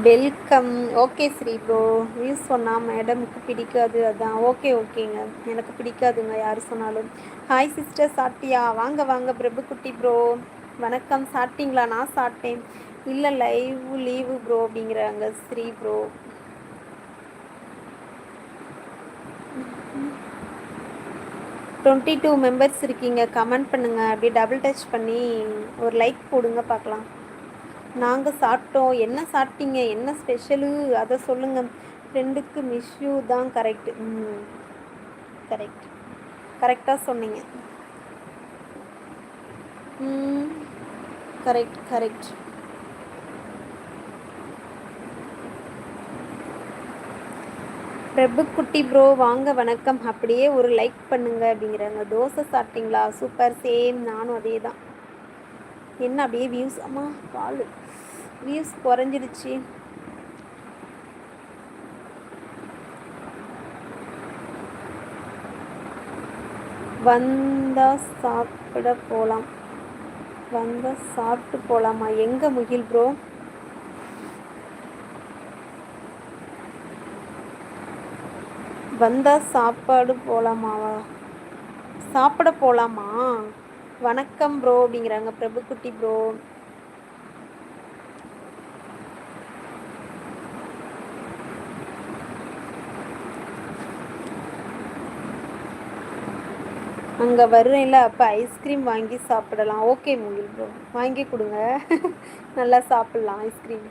Welcome. Okay Sri bro. Views சொன்னால் மேடமுக்கு பிடிக்காது, அதான். ஓகே ஓகேங்க, எனக்கு பிடிக்காதுங்க யார் சொன்னாலும். ஹாய் சிஸ்டர், சாப்பிட்டியா? வாங்க வாங்க பிரபுக்குட்டி ப்ரோ, வணக்கம். சாப்பிட்டீங்களா? நான் சாப்பிட்டேன். இல்லை லீவு ப்ரோ அப்படிங்கிறாங்க ஸ்ரீ ப்ரோ. டுவெண்ட்டி 2 மெம்பர்ஸ் இருக்கீங்க. கமெண்ட் பண்ணுங்கள், அப்படியே டபுள் டச் பண்ணி ஒரு லைக் போடுங்க பார்க்கலாம். நாங்கள் சாப்பிட்டோம். என்ன சாப்பிட்டீங்க? என்ன ஸ்பெஷலு அதை சொல்லுங்கள். ஃப்ரெண்டுக்கு மிஷ்யூ தான். கரெக்டு. கரெக்ட், கரெக்டாக சொன்னீங்க. Correct correct. பிரபுக்குட்டி ப்ரோ வாங்க, வணக்கம். அப்படியே ஒரு லைக் பண்ணுங்க அப்படிங்கிறாங்க. தோசை சாப்பிட்டீங்களா? சூப்பர், சேம், நானும் அதே தான். என்ன அப்படியே வியூஸ், அம்மா பால் வியூஸ் குறைஞ்சிருச்சு. வந்தால் சாப்பிட போகலாம். வந்தால் சாப்பிட்டு போகலாமா? எங்கே முகில் ப்ரோ? வந்தால் சாப்பாடு போகலாமாவா? சாப்பிட போகலாமா? வணக்கம் ப்ரோ அப்படிங்கிறாங்க பிரபுக்குட்டி ப்ரோ. அங்கே வருவேன்ல, அப்போ ஐஸ்கிரீம் வாங்கி சாப்பிடலாம். ஓகே முகில் ப்ரோ, வாங்கி கொடுங்க. நல்லா சாப்பிட்லாம் ஐஸ்கிரீம்.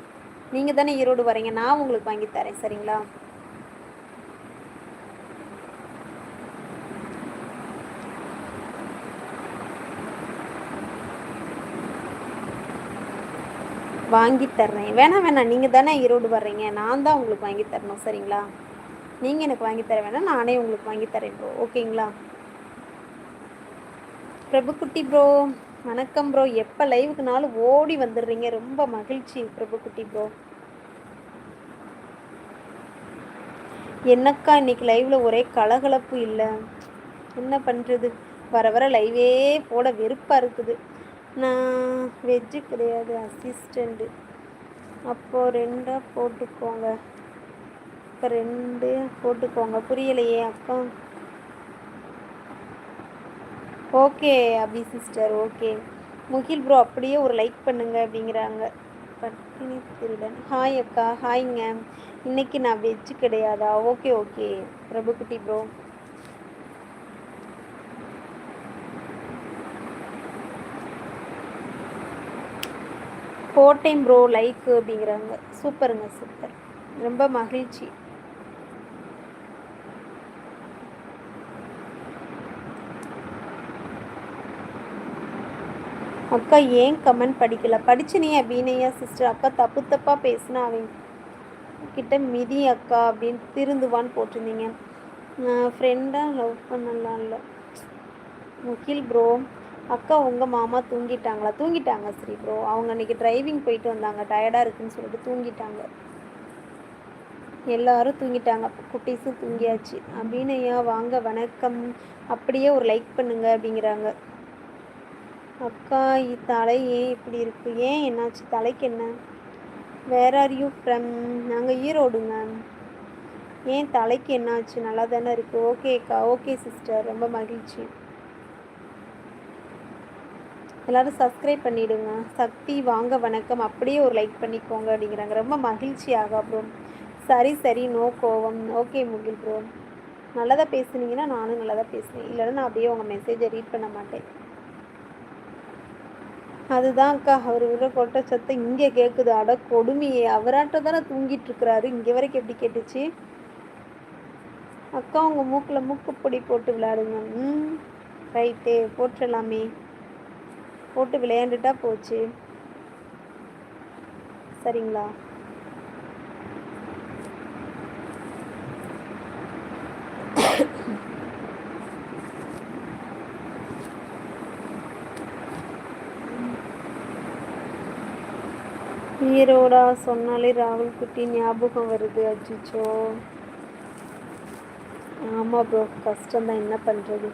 நீங்கள் தானே ஈரோடு வரீங்க, நான் உங்களுக்கு வாங்கி தரேன், சரிங்களா? வாங்கி தர்றேன். வேணாம் வேணாம், நீங்கள் தானே ஈரோடு வர்றீங்க, நான் தான் உங்களுக்கு வாங்கி தரணும், சரிங்களா? நீங்கள் எனக்கு வாங்கி தர வேணாம், நானே உங்களுக்கு வாங்கி தரேன் ப்ரோ, ஓகேங்களா? பிரபுக்குட்டி ப்ரோ வணக்கம் ப்ரோ. எப்போ லைவுக்குனாலும் ஓடி வந்துடுறீங்க, ரொம்ப மகிழ்ச்சி பிரபுக்குட்டி ப்ரோ. என்னக்கா இன்னைக்கு லைவில் ஒரே கலகலப்பு இல்லை, என்ன பண்ணுறது? வர வர லைவே போட வெறுப்பாக இருக்குது. நான் வெஜ்ஜு கிடையாது, அசிஸ்டண்ட்டு. அப்போது 2 போட்டுக்கோங்க. இப்போ 2 போட்டுக்கோங்க. புரியலையே அக்கா. ஓகே அபி சிஸ்டர், ஓகே. முகில் ப்ரோ அப்படியே ஒரு லைக் பண்ணுங்க அப்படிங்கிறாங்க. பட்டினி திருடன். ஹாய் அக்கா. ஹாய்ங்க. இன்னைக்கு நான் வெஜ்ஜு கிடையாதா? ஓகே ஓகே பிரபுக்குட்டி ப்ரோ. போட்டேன் ப்ரோ லைக் அப்படிங்கிறாங்க. சூப்பருங்க, சூப்பர், ரொம்ப மகிழ்ச்சி. அக்கா ஏன் கமெண்ட் படிக்கல? படிச்சுனே அப்படின்னையா சிஸ்டர்? அக்கா தப்பு தப்பாக பேசினா அவன் கிட்ட மிதி அக்கா அப்படின்னு திருந்துவான்னு போட்டிருந்தீங்க. ஃப்ரெண்டாக லவ் பண்ணலாம் இல்லை முகில் ப்ரோ. அக்கா உங்கள் மாமா தூங்கிட்டாங்களா? தூங்கிட்டாங்க ஸ்ரீ ப்ரோ. அவங்க அன்றைக்கி டிரைவிங் போயிட்டு வந்தாங்க, டயர்டாக இருக்குன்னு சொல்லிட்டு தூங்கிட்டாங்க. எல்லாரும் தூங்கிட்டாங்க, குட்டீஸும் தூங்கியாச்சு. அபிநயா வாங்க, வணக்கம். அப்படியே ஒரு லைக் பண்ணுங்க அப்படிங்கிறாங்க. அக்கா தலை ஏன் இப்படி இருக்குது? ஏன் என்னாச்சு தலைக்கு? என்ன? Where are you from? நாங்கள் ஈரோடுங்க. ஏன் தலைக்கு என்னாச்சு? நல்லா தானே இருக்குது. ஓகேக்கா, ஓகே சிஸ்டர், ரொம்ப மகிழ்ச்சி. எல்லோரும் சப்ஸ்கிரைப் பண்ணிவிடுங்க. சக்தி வாங்க, வணக்கம். அப்படியே ஒரு லைக் பண்ணிக்கோங்க அப்படிங்கிறாங்க. ரொம்ப மகிழ்ச்சி ஆகா ப்ரோ. சரி சரி, நோ கோவம். ஓகே முகில் ப்ரோ, நல்லதாக பேசுனீங்கன்னா நானும் நல்லதாக பேசுவேன், இல்லைன்னா நான் அப்படியே உங்கள் மெசேஜை ரீட் பண்ண மாட்டேன். அதுதான் அக்கா, அவர் விடுற கொட்ட சத்தம் இங்கே கேட்குது. அட கொடுமையே, அவராட்டம் தானே தூங்கிட்டு இருக்கிறாரு, இங்கே வரைக்கும் எப்படி கேட்டுச்சு? அக்கா உங்கள் மூக்கில் மூக்குப்பொடி போட்டு விளையாடுங்க. ரைட்டே, போட்டுடலாமே. போட்டு விளையாண்டுட்டா போச்சு, சரிங்களா? ஈரோடா சொன்னாலே ராகுல் குட்டி ஞாபகம் வருது. அச்சிச்சோ, ஆமாம் ப்ரோ, கஷ்டம்தான், என்ன பண்ணுறது?